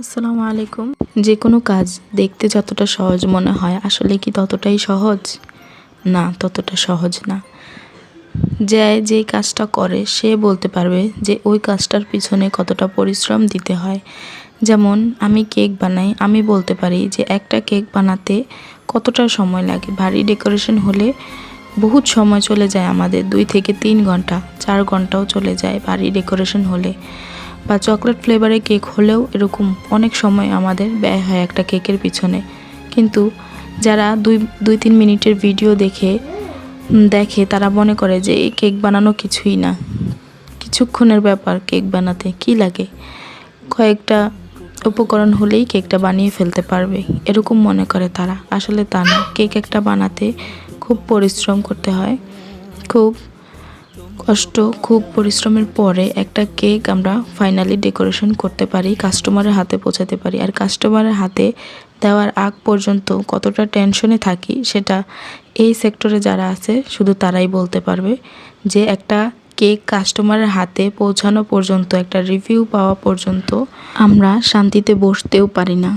আসসালামু আলাইকুম। যে কোনো কাজ দেখতে যতটা সহজ মনে হয় আসলে কি ততটাই সহজ? না, ততটা সহজ না। যেই কাজটা করে সে বলতে পারবে যে ওই কাজটার পিছনে কতটা পরিশ্রম দিতে হয়। যেমন আমি কেক বানাই, আমি বলতে পারি যে একটা কেক বানাতে কতটা সময় লাগে। ভারী ডেকোরেশন হলে বহুত সময় চলে যায় আমাদের, 2 থেকে 3 ঘন্টা, 4 ঘন্টাও চলে যায় ভারী ডেকোরেশন হলে। বা চকলেট ফ্লেভারের কেক হলেও এরকম অনেক সময় আমাদের ব্যয় হয় একটা কেকের পিছনে। কিন্তু যারা 2-3 মিনিটের ভিডিও দেখে তারা মনে করে যে এই কেক বানানো কিছুই না, কিছুক্ষণের ব্যাপার। কেক বানাতে কি লাগে, কয়েকটা উপকরণ হলেই কেকটা বানিয়ে ফেলতে পারবে, এরকম মনে করে তারা। আসলে তা না, কেক একটা বানাতে খুব পরিশ্রম করতে হয়, খুব কষ্ট, খুব পরিশ্রমের পরে একটা কেক আমরা ফাইনালি ডেকোরেশন করতে পারি, কাস্টমারের হাতে পৌঁছাতে পারি। আর কাস্টমারের হাতে দেওয়ার আগ পর্যন্ত কতটা টেনশনে থাকি সেটা এই সেক্টরে যারা আছে শুধু তারাই বলতে পারবে। যে একটা কেক কাস্টমারের হাতে পৌঁছানো পর্যন্ত, একটা রিভিউ পাওয়া পর্যন্ত আমরা শান্তিতে বসতেও পারি না।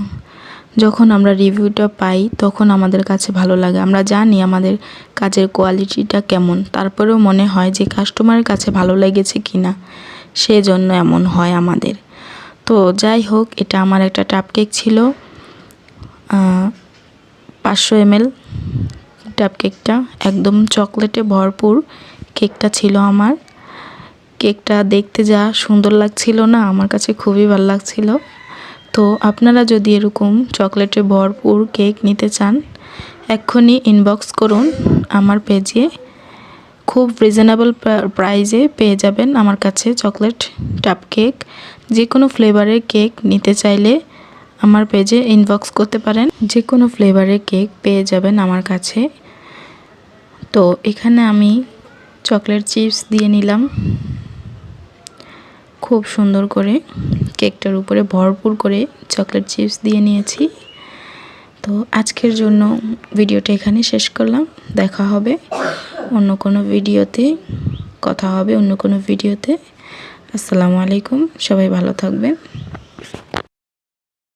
যখন আমরা রিভিউটা পাই তখন আমাদের কাছে ভালো লাগে, আমরা জানি আমাদের কাজের কোয়ালিটিটা কেমন, তারপরেও মনে হয় যে কাস্টমারের কাছে ভালো লেগেছে কিনা, সেজন্য এমন হয় আমাদের। তো যাই হোক, এটা আমার একটা টাপ কেক ছিল, 500 ml টাপ কেকটা, একদম চকলেটে ভরপুর কেকটা ছিল আমার। কেকটা দেখতে যা সুন্দর লাগছিল না, আমার কাছে খুবই ভালো লাগছিল। তো আপনারা যদি এরকম চকলেটে ভরপুর কেক নিতে চান, এক্ষুনি ইনবক্স করুন আমার পেজে। খুব রিজনেবল প্রাইসে পেয়ে যাবেন আমার কাছে চকলেট টাপ কেক। যে কোনো ফ্লেভারের কেক নিতে চাইলে আমার পেজে ইনবক্স করতে পারেন, যে কোনো ফ্লেভারের কেক পেয়ে যাবেন আমার কাছে। তো এখানে আমি চকলেট চিপস দিয়ে নিলাম খুব সুন্দর করে, কেকটার উপরে ভরপুর করে চকলেট চিপস দিয়ে নিয়েছি। তো আজকের জন্য ভিডিওটা এখানে শেষ করলাম। দেখা হবে অন্য কোনো ভিডিওতে, কথা হবে অন্য কোনো ভিডিওতে। আসসালামু আলাইকুম, সবাই ভালো থাকবেন।